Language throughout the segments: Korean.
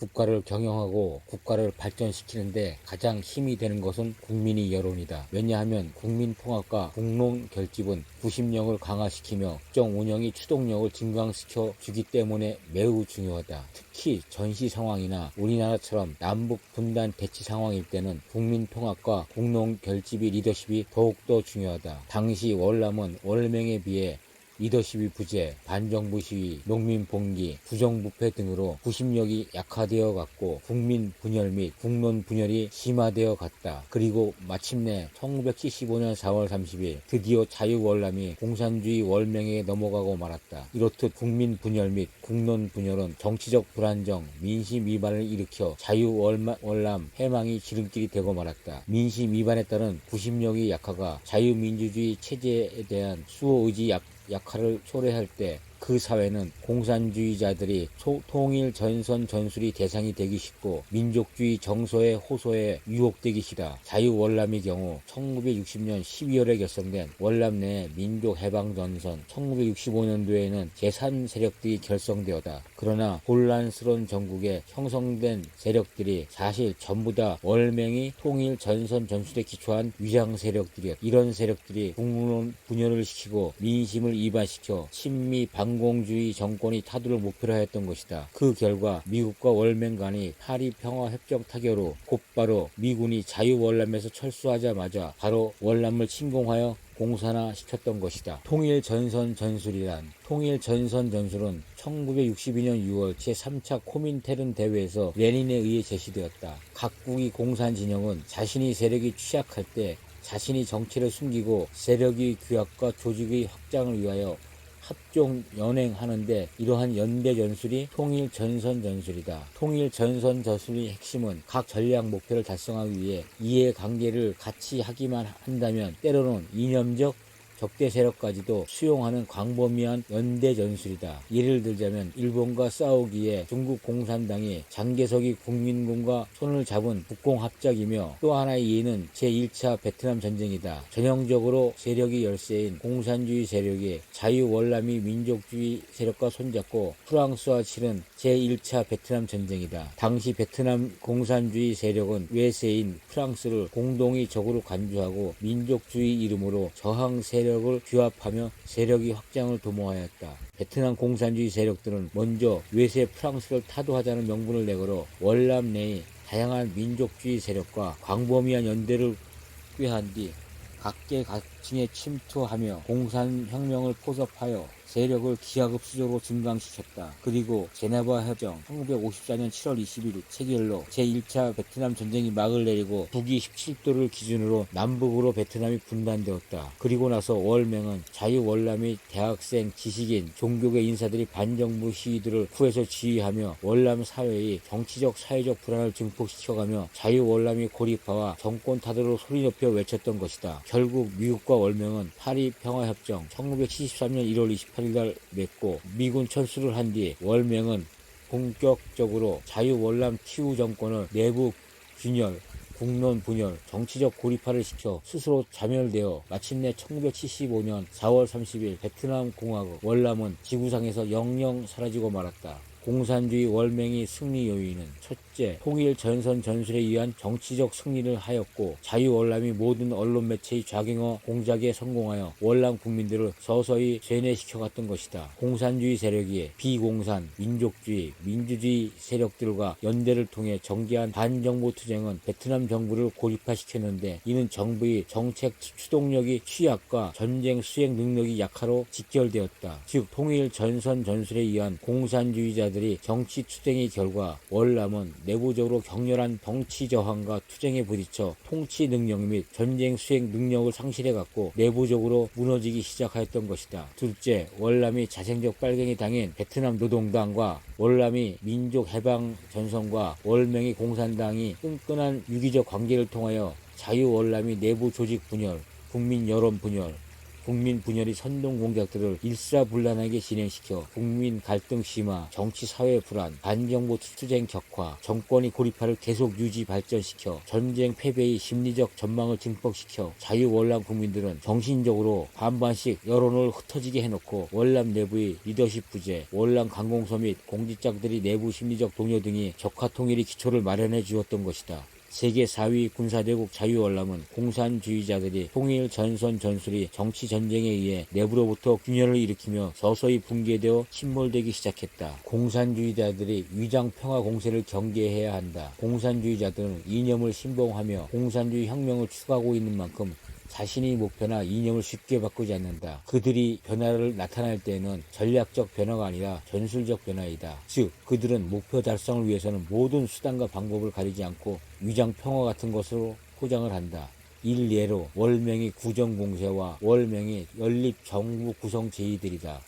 국가를 경영하고 국가를 발전시키는데 가장 힘이 되는 것은 국민의 여론이다. 왜냐하면 국민 통합과 국론 결집은 구심력을 강화시키며 국정 운영의 추동력을 증강시켜 주기 때문에 매우 중요하다. 특히 전시 상황이나 우리나라처럼 남북 분단 대치 상황일 때는 국민 통합과 국론 결집의 리더십이 더욱더 중요하다. 당시 월남은 월맹에 비해 리더십이 부재, 반정부 시위, 농민 봉기, 부정부패 등으로 구심력이 약화되어 갔고 국민 분열 및 국론 분열이 심화되어 갔다. 그리고 마침내 1975년 4월 30일 드디어 자유월남이 공산주의 월맹에 넘어가고 말았다. 이렇듯 국민 분열 및 국론 분열은 정치적 불안정, 민심 위반을 일으켜 자유월남 해망이 지름길이 되고 말았다. 민심 위반에 따른 구심력의 약화가 자유민주주의 체제에 대한 수호의지 약화를 초래할 때 그 사회는 공산주의자들이 통일 전선 전술이 대상이 되기 쉽고 민족주의 정서의 호소에 유혹되기 쉽다. 자유월남의 경우 1960년 12월에 결성된 월남 내 민족해방전선 1965년도에는 제3세력들이 결성되었다. 그러나 혼란스러운 전국에 형성된 세력들이 사실 전부 다 월맹이 통일 전선 전술에 기초한 위장 세력들이었다. 이런 세력들이 국론 분열을 시키고 민심을 이반시켜 친미 반공주의 정권이 타도를 목표로 하였던 것이다. 그 결과 미국과 월맹 간의 파리 평화협정 타결 후 곧바로 미군이 자유월남에서 철수하자마자 바로 월남을 침공하여 공산화시켰던 것이다. 통일전선 전술이란 통일전선 전술은 1962년 6월 제3차 코민테른 대회에서 레닌에 의해 제시되었다. 각국의 공산 진영은 자신의 세력이 취약할 때 자신이 정체를 숨기고 세력의 규약과 조직의 확장을 위하여 합종 연행하는데 이러한 연대 전술이 통일 전선 전술이다. 통일 전선 전술의 핵심은 각 전략 목표를 달성하기 위해 이해관계를 같이 하기만 한다면 때로는 이념적 적대 세력까지도 수용하는 광범위한 연대 전술이다. 예를 들자면 일본과 싸우기에 중국 공산당이 장개석이 국민군과 손을 잡은 국공합작이며 또 하나의 예는 제1차 베트남 전쟁이다. 전형적으로 세력이 열세인 공산주의 세력이 자유월남이 민족주의 세력과 손잡고 프랑스와 치른 제1차 베트남 전쟁이다. 당시 베트남 공산주의 세력은 외세인 프랑스를 공동의 적으로 간주하고 민족주의 이름으로 저항 세력을 규합하며 세력의 확장을 도모하였다. 베트남 공산주의 세력들은 먼저 외세 프랑스를 타도하자는 명분을 내걸어 월남 내의 다양한 민족주의 세력과 광범위한 연대를 꾀한 뒤 각계각층에 침투하며 공산혁명을 포섭하여 세력을 기하급수적으로 증강시켰다. 그리고 제네바 협정 1954년 7월 20일 체결로 제1차 베트남 전쟁이 막을 내리고 북위 17도를 기준으로 남북으로 베트남이 분단되었다. 그리고 나서 월맹은 자유월남의 대학생, 지식인, 종교계 인사들이 반정부 시위들을 후에서 지휘하며 월남 사회의 정치적 사회적 불안을 증폭시켜가며 자유월남의 고립화와 정권 타도로 소리 높여 외쳤던 것이다. 결국 미국과 월맹은 파리 평화협정 1973년 1월 28일 날 맺고 미군 철수를 한 뒤 월맹은 본격적으로 자유월남 티우 정권을 내부 균열, 국론 분열, 정치적 고립화를 시켜 스스로 자멸되어 마침내 1975년 4월 30일 베트남 공화국 월남은 지구상에서 영영 사라지고 말았다. 공산주의 월맹의 승리 요인은 첫째, 통일 전선 전술에 의한 정치적 승리를 하였고 자유월남이 모든 언론 매체의 좌경화 공작에 성공하여 월남 국민들을 서서히 쇠뇌시켜갔던 것이다. 공산주의 세력이 비공산, 민족주의, 민주주의 세력들과 연대를 통해 전개한 반정부 투쟁은 베트남 정부를 고립화시켰는데 이는 정부의 정책 추동력이 취약과 전쟁 수행 능력이 약화로 직결되었다. 즉 통일 전선 전술에 의한 공산주의자 들이 정치 투쟁의 결과 월남은 내부적으로 격렬한 정치 저항과 투쟁에 부딪혀 통치 능력 및 전쟁 수행 능력을 상실해갔고 내부적으로 무너지기 시작하였던 것이다. 둘째, 월남이 자생적 빨갱이 당인 베트남 노동당과 월남이 민족해방전선과 월맹의 공산당이 끈끈한 유기적 관계를 통하여 자유월남이 내부 조직 분열, 국민 여론 분열, 국민 분열이 선동 공작들을 일사불란하게 진행시켜 국민 갈등 심화, 정치 사회 불안, 반정부 투쟁 격화, 정권이 고립화를 계속 유지 발전시켜 전쟁 패배의 심리적 전망을 증폭시켜 자유월남 국민들은 정신적으로 반반씩 여론을 흩어지게 해놓고 월남 내부의 리더십 부재, 월남 강공서 및 공직자들이 내부 심리적 동요 등이 적화 통일의 기초를 마련해 주었던 것이다. 세계 4위 군사대국 자유월남은 공산주의자들이 통일 전선 전술이 정치 전쟁에 의해 내부로부터 균열을 일으키며 서서히 붕괴되어 침몰되기 시작했다. 공산주의자들이 위장 평화 공세를 경계해야 한다. 공산주의자들은 이념을 신봉하며 공산주의 혁명을 추구하고 있는 만큼 자신의 목표나 이념을 쉽게 바꾸지 않는다. 그들이 변화를 나타낼 때에는 전략적 변화가 아니라 전술적 변화이다. 즉 그들은 목표 달성을 위해서는 모든 수단과 방법을 가리지 않고 위장 평화 같은 것으로 포장을 한다. 일례로 월명의 구정공세와 월명의 연립정부 구성 제의들이다.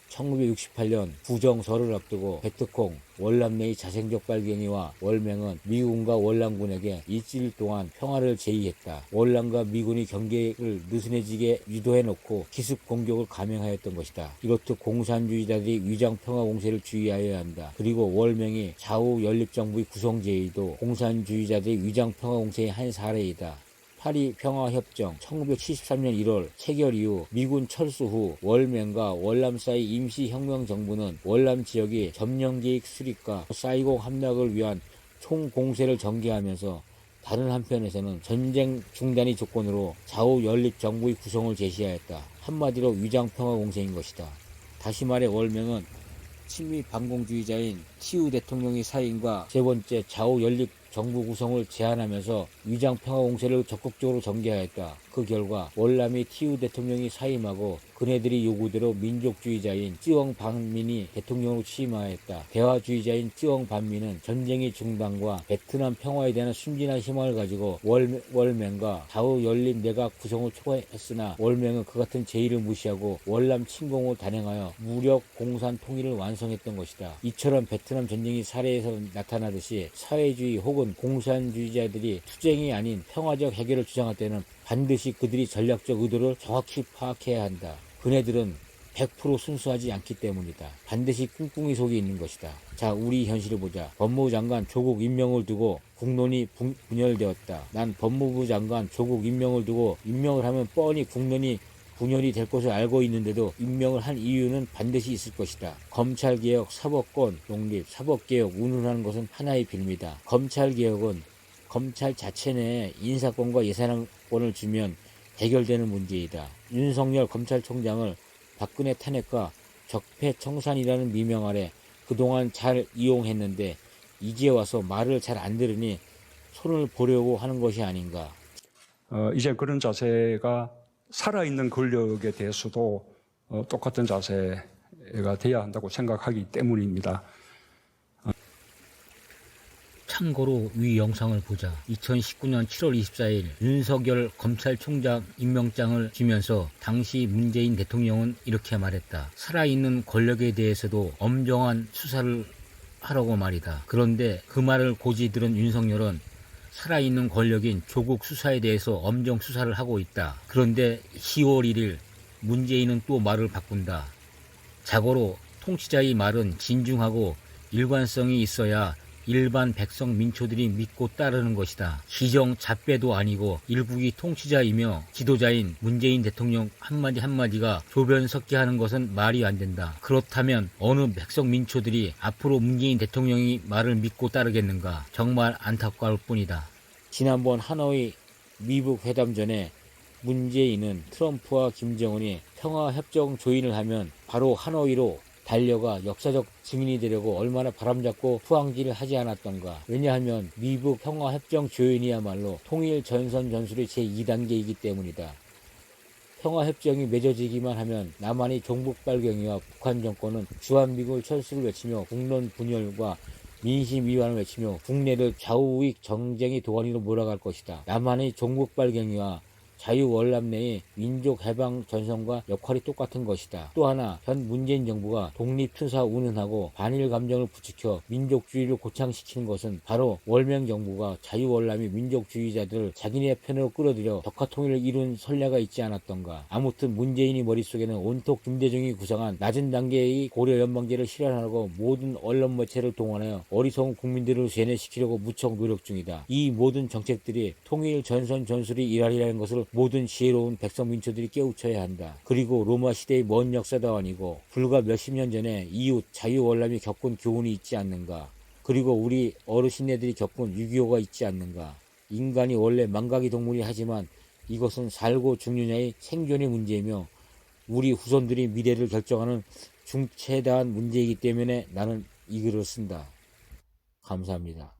1968년 구정설을 앞두고 베트콩, 월남 내의 자생적 발견이와 월맹은 미군과 월남군에게 일주일 동안 평화를 제의했다. 월남과 미군이 경계를 느슨해지게 유도해놓고 기습 공격을 감행하였던 것이다. 이렇듯 공산주의자들이 위장 평화 공세를 주의하여야 한다. 그리고 월맹이 좌우 연립정부의 구성 제의도 공산주의자들의 위장 평화 공세의 한 사례이다. 파리 평화협정 1973년 1월 체결 이후 미군 철수 후 월맹과 월남 사이 임시혁명정부는 월남 지역의 점령계획 수립과 사이공 함락을 위한 총공세를 전개하면서 다른 한편에서는 전쟁 중단의 조건으로 좌우 연립 정부의 구성을 제시하였다. 한마디로 위장평화 공세인 것이다. 다시 말해 월맹은 친미 반공주의자인 치우 대통령의 사인과 세 번째 좌우 연립 정부 구성을 제안하면서 위장평화 공세를 적극적으로 전개하였다. 그 결과 월남의 티우 대통령이 사임하고 그네들이 요구대로 민족주의자인 쯔엉 반민이 대통령으로 취임하였다. 대화주의자인 쯔엉 반민은 전쟁의 중단과 베트남 평화에 대한 순진한 희망을 가지고 월맹과 좌우 연립 내각 구성을 촉구했으나 월맹은 그 같은 제의를 무시하고 월남 침공을 단행하여 무력 공산 통일을 완성했던 것이다. 이처럼 베트남 전쟁이 사례에서 나타나듯이 사회주의 혹은 공산주의자들이 투쟁이 아닌 평화적 해결을 주장할 때는 반드시 그들이 전략적 의도를 정확히 파악해야 한다. 그네들은 100% 순수하지 않기 때문이다. 반드시 꿍꿍이 속에 있는 것이다. 자, 우리 현실을 보자. 법무부 장관 조국 임명을 두고 국론이 분열되었다. 난 법무부 장관 조국 임명을 두고 임명을 하면 뻔히 국론이 분열이 될 것을 알고 있는데도 임명을 한 이유는 반드시 있을 것이다. 검찰개혁, 사법권, 독립, 사법개혁 운운하는 것은 하나의 빌미다. 검찰개혁은 검찰 자체 내에 인사권과 예산권을 주면 해결되는 문제이다. 윤석열 검찰총장을 박근혜 탄핵과 적폐청산이라는 미명 아래 그동안 잘 이용했는데 이제 와서 말을 잘 안 들으니 손을 보려고 하는 것이 아닌가. 이제 그런 자세가 살아있는 권력에 대해서도 똑같은 자세가 돼야 한다고 생각하기 때문입니다. 참고로 위 영상을 보자. 2019년 7월 24일 윤석열 검찰총장 임명장을 주면서 당시 문재인 대통령은 이렇게 말했다. 살아있는 권력에 대해서도 엄정한 수사를 하라고 말이다. 그런데 그 말을 고지 들은 윤석열은 살아있는 권력인 조국 수사에 대해서 엄정 수사를 하고 있다. 그런데 10월 1일 문재인은 또 말을 바꾼다. 자고로 통치자의 말은 진중하고 일관성이 있어야 일반 백성 민초들이 믿고 따르는 것이다. 시정 잡배도 아니고 일국의 통치자이며 지도자인 문재인 대통령 한마디 한마디가 조변 섞게 하는 것은 말이 안 된다. 그렇다면 어느 백성 민초들이 앞으로 문재인 대통령이 말을 믿고 따르겠는가. 정말 안타까울 뿐이다. 지난번 하노이 미북 회담 전에 문재인은 트럼프와 김정은이 평화협정 조인을 하면 바로 하노이로 달려가 역사적 증인이 되려고 얼마나 바람잡고 후황질을 하지 않았던가. 왜냐하면 미북 평화협정 조인이야말로 통일 전선 전술의 제2단계이기 때문이다. 평화협정이 맺어지기만 하면 남한의 종북 발경이와 북한 정권은 주한미군 철수를 외치며 국론 분열과 민심 위반을 외치며 국내를 좌우익 정쟁의 도가니로 몰아갈 것이다. 남한의 종북 발경이와 자유월남 내의 민족해방 전선과 역할이 똑같은 것이다. 또 하나 현 문재인 정부가 독립투사 운운하고 반일 감정을 부추겨 민족주의를 고창시키는 것은 바로 월명 정부가 자유월남이 민족주의자들을 자기네 편으로 끌어들여 덕화통일을 이룬 선례가 있지 않았던가. 아무튼 문재인이 머릿속에는 온통 김대중이 구상한 낮은 단계의 고려연방제를 실현하려고 모든 언론 매체를 동원하여 어리석은 국민들을 세뇌시키려고 무척 노력 중이다. 이 모든 정책들이 통일 전선 전술이 일환이라는 것을 모든 지혜로운 백성 민초들이 깨우쳐야 한다. 그리고 로마 시대의 먼 역사도 아니고 불과 몇십 년 전에 이웃 자유월남이 겪은 교훈이 있지 않는가. 그리고 우리 어르신네들이 겪은 6.25가 있지 않는가. 인간이 원래 망각의 동물이 하지만 이것은 살고 죽느냐의 생존의 문제이며 우리 후손들이 미래를 결정하는 중체대한 문제이기 때문에 나는 이 글을 쓴다. 감사합니다.